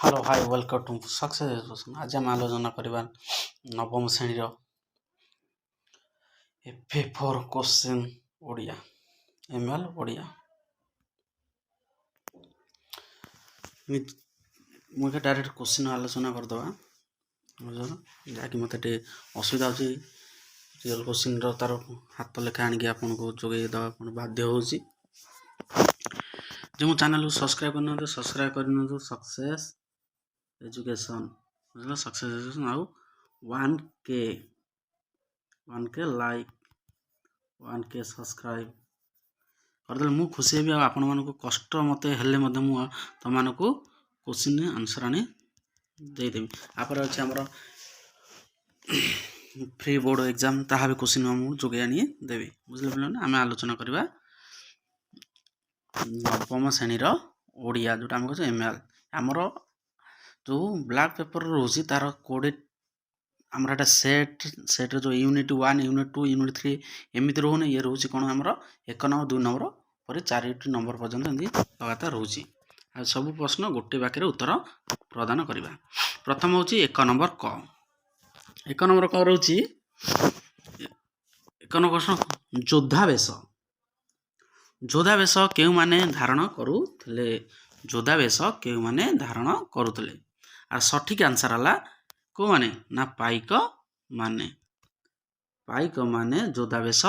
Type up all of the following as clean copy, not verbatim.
Hello hi welcome to success education. आज आम आलोचना करवा नवम श्रेणी FA4 question Odia ML Odia. मुझे डायरेक्ट क्वेश्चन आलोचना करदे जहाँकि मत असुविधा हो रियल क्वेश्चन तार हाथ लेखा आणिक आपन को जोगे दवा बाध्य हो जो चैनल को सब्सक्राइब करना सब्सक्राइब कर सक्सेस एजुकेशन बुझल सक्सेस एजुकेशन आउ 1K लाइक 1K सब्सक्राइब करदे मु खुशी हेबी। आपण मानक कष्ट मत हेले मु तुम मानक क्वेश्चन आंसर आनी देदेवी। आप आमर फ्री बोर्ड एग्जाम ताहा भी क्वेश्चन मुझे जोगे आनी देवी बुझे पे आम आलोचना करवा नवम श्रेणीर ओडिया जोटा आम कहे ML आमर जो ब्लैक पेपर रोचे तार 20 आमर सेट जो यूनिट 1 यूनिट 2 यूनिट 3 एमती रोने ये रोचे कौन आमर 1 नंबर 2 नंबर पर 4 नंबर पर्यंत लगातार रोचे आ सब प्रश्न गोटे वाक्य उत्तर प्रदान करवा। प्रथम हूँ 1 नंबर क 1 नंबर क रोचे 1 नंबर प्रश्न योद्धावेश योद्धावेश केउ माने धारण करुले योद्धावेश केउ माने धारण करुले आ सठिक आंसर हला को माने ना पाइक माने योद्धावेश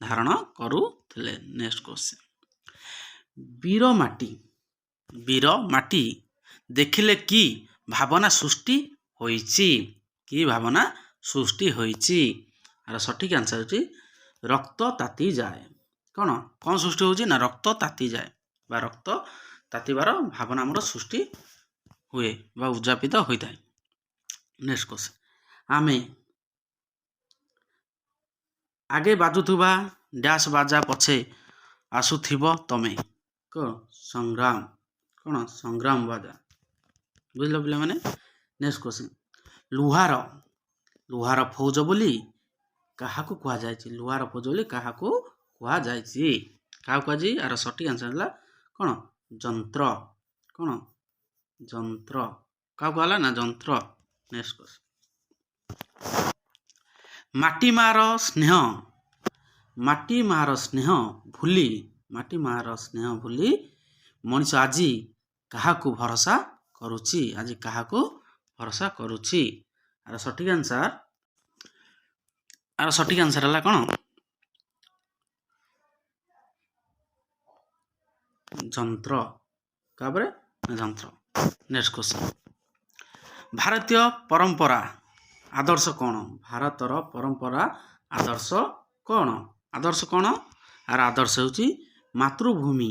धारण करुले। नेक्स्ट क्वेश्चन वीर माटी देखिले की भावना सृष्टि होईची की भावना सृष्टि होईची आर सठिक आंसर होची रक्त ताती जाए कौन सृष्टि होची ना रक्त ताती जाए बा रक्त तातीबार भावना हमर सृष्टि हुए बा उद्यापित होता है। नेक्स्ट क्वेश्चन आमे आगे बाजुथुबा डैश बाजा पछे आसुथिबो तमे संग्राम बाजा बुझल पे मैंने। नेक्स्ट क्वेश्चन लुहार फौज बोली क्या कह जाए लुहार फौज बोली क्या कह जाए आर सठिक आंसर है कौन जंत्र जंत्र क्या कहला ना जंत्र। नेक्स्ट क्वेश्चन माटी मार स्नेह भूली मनीष आज क्या भरोसा करुची आर सठिक आंसर है कौन जंत्र काबरे जंत्र। नेक्स्ट क्वेश्चन भारतीय परंपरा आदर्श कौन भारतर परंपरा आदर्श कौन आर आदर्श होची मातृभूमि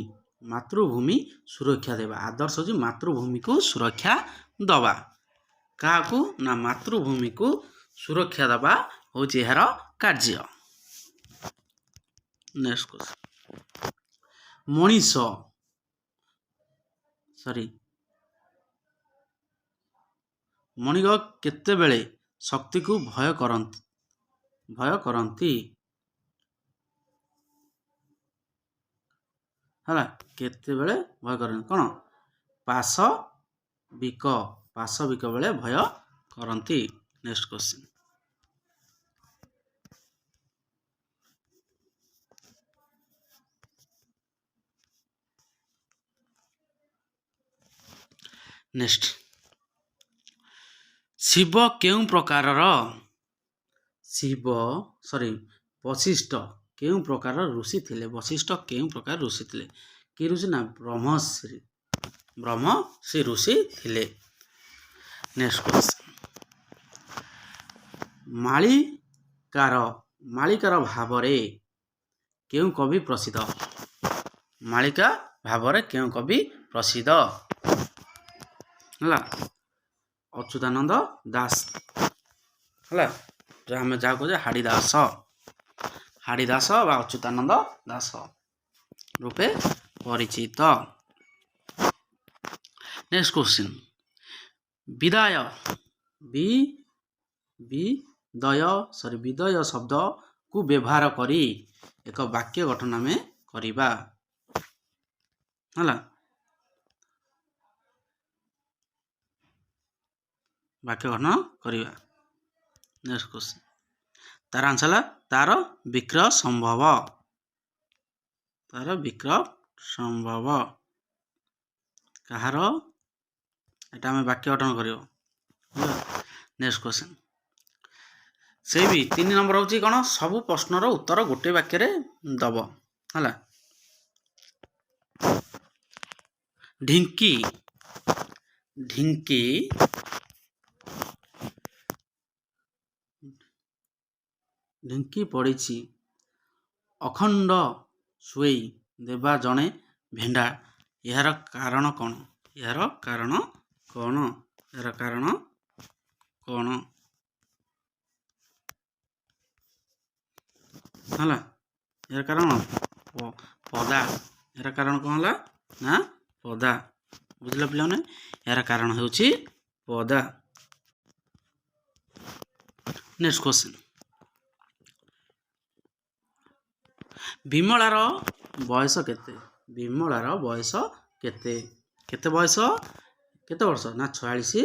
सुरक्षा देवा आदर्श होची मातृभूमि को सुरक्षा दवा क्या ना मातृभूमि को सुरक्षा दवा होची यार कार्य। नेक्स्ट क्वेश्चन मनीष मणिक केतेबेले शक्ति को भय करती है केतेबेले भय करती कौन पाशविक बेले भय करती। नेक्स्ट क्वेश्चन नेक्स्ट शिव केउ प्रकारर वशिष्ठ केउ प्रकार ऋषि थिले कि ऋषि ना ब्रह्मश्री ऋषि थिले। नेक्स्ट क्वेश्चन मालिकार भावरे केउ कवि प्रसिद्ध मालिका भावरे केउ कवि प्रसिद्ध है अच्युतानंद दास है जो आम जहाँ कहे हाड़ीदास बा अच्युतानंद दास रूपे परिचित। नेक्स्ट क्वेश्चन विदय शब्द को व्यवहार करी एक वाक्य गठन आम करिबा है ବାକ୍ୟ ଗଠନ କରିବା। ନେକ୍ସଟ କ୍ୱେଶ୍ଚନ, ତାର ଆନ୍ସର ହେଲା ତାର ବିକ୍ରୟ ସମ୍ଭବ। ତାର ବିକ୍ରୟ ସମ୍ଭବ। କାହାର? এটা ଆମେ ବାକ୍ୟ ଗଠନ କରିବ। ନେକ୍ସଟ କ୍ୱେଶ୍ଚନ, ସେଇ ବି 3 ନମ୍ବର ହେଉଛି କ'ଣ? ସବୁ ପ୍ରଶ୍ନର ଉତ୍ତର ଗୋଟେ ବାକ୍ୟରେ ଦବ ହେଲା। ଢିଙ୍କି ଢିଙ୍କି ଢିଙ୍କି ପଡ଼ିଛି ଅଖଣ୍ଡ ଶୋଇ ଦେବା ଜଣେ ଭେଣ୍ଡା। ଏହାର କାରଣ କ'ଣ? ଏହାର କାରଣ କ'ଣ? ଏହାର କାରଣ କ'ଣ ହେଲା? ଏହାର କାରଣ ପଦା। ଏହାର କାରଣ କ'ଣ ହେଲା ନା ପଦା। ବୁଝିଲ ପିଲାମାନେ? ଏହାର କାରଣ ହେଉଛି ପଦା। ନେକ୍ସଟ କ୍ୱେଶ୍ଚନ, ବିମଳାର ବୟସ କେତେ? ବିମଳାର ବୟସ କେତେ? କେତେ ବୟସ? କେତେ ବର୍ଷ? ନା 46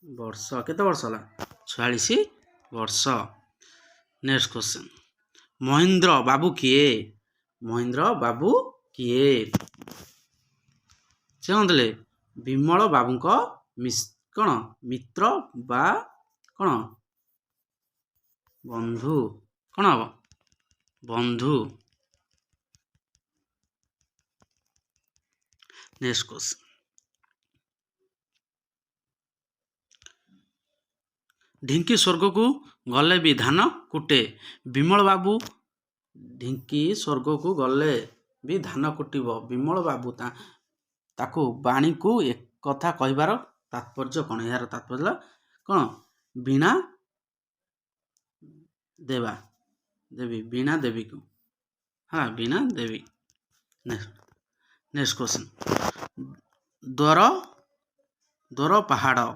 ବର୍ଷ। କେତେ ବର୍ଷ ହେଲା? 46 ବର୍ଷ। ନେକ୍ସଟ କ୍ୱେଶ୍ଚନ, ମହେନ୍ଦ୍ର ବାବୁ କିଏ? ମହେନ୍ଦ୍ର ବାବୁ କିଏ? ସେ କ'ଣ ଥିଲେ? ବିମଳ ବାବୁଙ୍କ କ'ଣ ମିତ୍ର ବା କ'ଣ ବନ୍ଧୁ? କ'ଣ ହବ? ବନ୍ଧୁ। ନେକ୍ସଟ କ୍ୱେଶ୍ଚନ, ଢିଙ୍କି ସ୍ୱର୍ଗକୁ ଗଲେ ବି ଧାନ କୁଟେ। ବିମଳ ବାବୁ ଢିଙ୍କି ସ୍ୱର୍ଗକୁ ଗଲେ ବି ଧାନ କୁଟିବ। ବିମଳ ବାବୁ ତାକୁ ବାଣୀକୁ ଏକଥା କହିବାର ତାତ୍ପର୍ଯ୍ୟ କ'ଣ? ଏହାର ତାତ୍ପର୍ଯ୍ୟ ହେଲା କ'ଣ? ବୀଣା ଦେବି ବୀଣା ଦେବୀକୁ। ହଁ, ବୀଣା ଦେବୀ। ନେକ୍ସଟ କ୍ୱେଶ୍ଚନ, ଦୋର ପାହାଡ଼।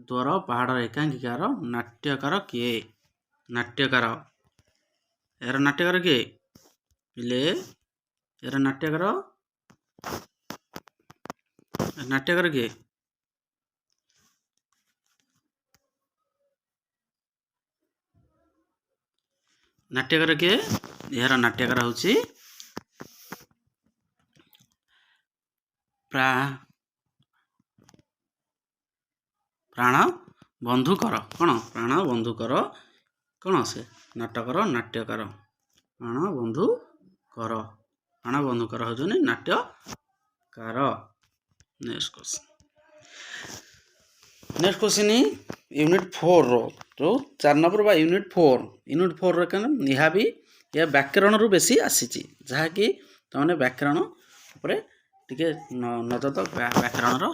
ଦୋର ପାହାଡ଼ର ଏକାଙ୍କିକାର ନାଟ୍ୟକାର କିଏ? ନାଟ୍ୟକାର। ଏହାର ନାଟ୍ୟକାର କିଏ? ପିଲେ ଏହାର ନାଟ୍ୟକାର କିଏ? ନାଟ୍ୟକାର କିଏ? ଏହାର ନାଟ୍ୟକାର ହେଉଛି ପ୍ରାଣ ବନ୍ଧୁକର। କ'ଣ? ପ୍ରାଣ ବନ୍ଧୁକର କ'ଣ? ସେ ନାଟକର ନାଟ୍ୟକାର ପ୍ରାଣ ବନ୍ଧୁକର ହେଉଛନ୍ତି ନାଟ୍ୟକାର। ନେକ୍ସଟ କ୍ୱେଶ୍ଚନ, ୟୁନିଟ୍ 4ର ଯେଉଁ 4 ନମ୍ବର ବା ୟୁନିଟ୍ 4ର ଏହା ବି ଏହା ବ୍ୟାକରଣରୁ ବେଶୀ ଆସିଛି, ଯାହାକି ତୁମେ ବ୍ୟାକରଣ ଉପରେ ଟିକେ ନଜର ଦେବ। ବ୍ୟାକରଣର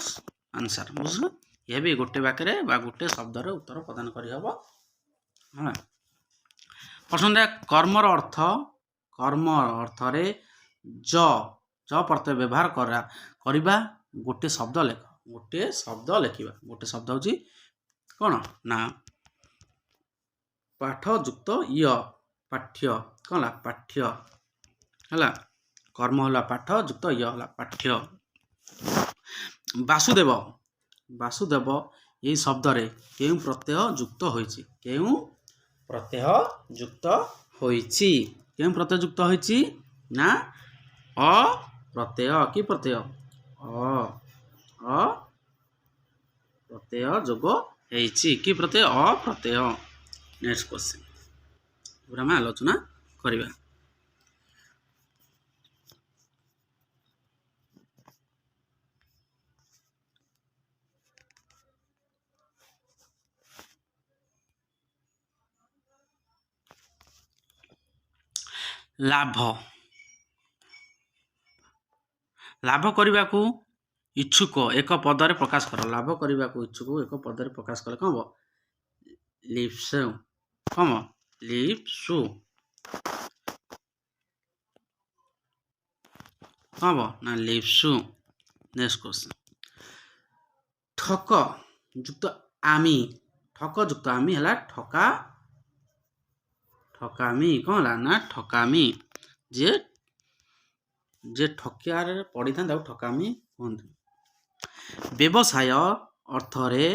ଆନ୍ସର ବୁଝିଲ? ଏହା ବି ଗୋଟେ ବାକ୍ୟରେ ବା ଗୋଟେ ଶବ୍ଦରେ ଉତ୍ତର ପ୍ରଦାନ କରିହେବ ହେଲା। ପ୍ରଶ୍ନ, କର୍ମର ଅର୍ଥରେ ଜ ପ୍ରତ୍ୟୟ ବ୍ୟବହାର କରିବା ଗୋଟେ ଶବ୍ଦ ଲେଖ। ଗୋଟେ ଶବ୍ଦ ଲେଖିବା। ଗୋଟେ ଶବ୍ଦ ହେଉଛି କ'ଣ? ନା ପାଠ ଯୁକ୍ତ ପାଠ୍ୟ। କ'ଣ ହେଲା? ପାଠ୍ୟ ହେଲା। କର୍ମ ହେଲା ପାଠ ଯୁକ୍ତ ହେଲା ପାଠ୍ୟ। ବାସୁଦେବ ଏହି ଶବ୍ଦରେ କେଉଁ ପ୍ରତ୍ୟୟ ଯୁକ୍ତ ହୋଇଛି? କେଉଁ ପ୍ରତ୍ୟୟ ଯୁକ୍ତ ହୋଇଛି? କେଉଁ ପ୍ରତ୍ୟୟ ଯୁକ୍ତ ହୋଇଛି? ନା ଅ ପ୍ରତ୍ୟୟ। କି ପ୍ରତ୍ୟୟ? ଅ ପ୍ରତ୍ୟୟ ଯୋଗ ହେଇଛି। କି ପ୍ରତ୍ୟୟ? ଅ ପ୍ରତ୍ୟୟ। ନେକ୍ସଟ କ୍ୱେଶ୍ଚନ, ପୁରା ଆମେ ଆଲୋଚନା କରିବା। ଲାଭ କରିବାକୁ ଇଚ୍ଛୁକ ଏକ ପଦରେ ପ୍ରକାଶ କର। ଲାଭ କରିବାକୁ ଇଚ୍ଛୁକ ଏକ ପଦରେ ପ୍ରକାଶ କଲେ କ'ଣ ହବ? ଲିପ୍ସୁ। କ'ଣ ହବ? ଲିପ୍ସୁ। କ'ଣ ହବ? ନା ଲିପ୍ସୁ। ନେକ୍ସଟ କ୍ୱେଶ୍ଚନ, ଠକ ଯୁକ୍ତ ଆମି। ଠକ ଯୁକ୍ତ ଆମି ହେଲା ଠକାମି। କ'ଣ ହେଲା? ନା ଠକାମି। ଯେ ଠକିଆରେ ପଡ଼ିଥାନ୍ତି ତାକୁ ଠକାମି କୁହନ୍ତି। ବ୍ୟବସାୟ ଅର୍ଥରେ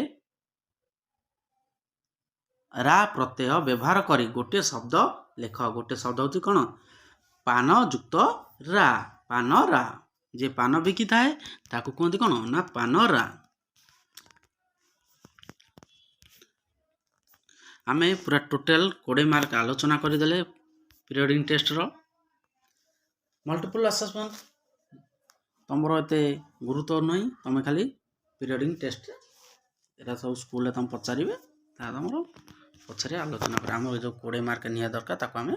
ରା ପ୍ରତ୍ୟୟ ବ୍ୟବହାର କରି ଗୋଟିଏ ଶବ୍ଦ ଲେଖ। ଗୋଟିଏ ଶବ୍ଦ ହେଉଛି କ'ଣ? ପାନ ଯୁକ୍ତ ରା, ପାନରା। ଯିଏ ପାନ ବିକିଥାଏ ତାକୁ କୁହନ୍ତି କ'ଣ? ନା ପାନରା। ଆମେ ପୁରା ଟୋଟାଲ 20 ମାର୍କ ଆଲୋଚନା କରିଦେଲେ ପିରିୟଡ଼ିଂ ଟେଷ୍ଟର। ମଲ୍ଟିପଲ୍ ଆସେସମେଣ୍ଟ ତୁମର ଏତେ ଗୁରୁତ୍ୱ ନାହିଁ, ତୁମେ ଖାଲି ପିରିୟଡ଼ିଂ ଟେଷ୍ଟ ଏଟା ସବୁ ସ୍କୁଲରେ ତୁମେ ପଚାରିବେ, ତାହା ତୁମର ପଛରେ ଆଲୋଚନା କରିବା। ଆମର ଯେଉଁ 20 ମାର୍କ ନିହାତି ଦରକାର ତାକୁ ଆମେ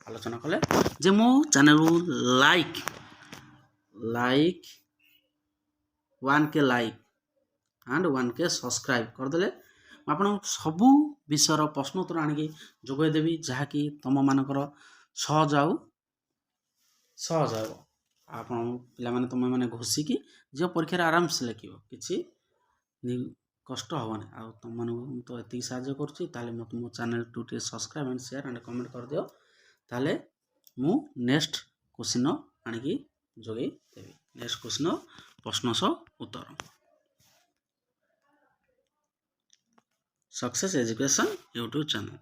ଆଲୋଚନା କଲେ। ଯେ ମୋ ଚ୍ୟାନେଲକୁ like 1K like and 1K subscribe କରିଦେଲେ ମୁଁ ଆପଣଙ୍କୁ ସବୁ ବିଷୟର ପ୍ରଶ୍ନ ଉତ୍ତର ଆଣିକି ଯୋଗାଇ ଦେବି, ଯାହାକି ତୁମମାନଙ୍କର ସହଜ ହେବ। ଆପଣ ପିଲାମାନେ ତୁମେମାନେ ଘୋଷିକି ଯେଉଁ ପରୀକ୍ଷାରେ ଆରାମସେ ଲେଖିବ, କିଛି କଷ୍ଟ ହେବନି। ଆଉ ତୁମମାନଙ୍କୁ ମୁଁ ତ ଏତିକି ସାହାଯ୍ୟ କରୁଛି, ତାହେଲେ ମୋ ଚ୍ୟାନେଲକୁ ଟିକେ subscribe and share and comment କରିଦିଅ। ତାହେଲେ ମୁଁ ନେକ୍ସଟ କୋଶ୍ଚିନ୍ ଆଣିକି ଯୋଗାଇ ଦେବି। ନେକ୍ସଟ କୋଶ୍ଚିନ୍ ପ୍ରଶ୍ନ ସହ ଉତ୍ତର। Success education YouTube channel.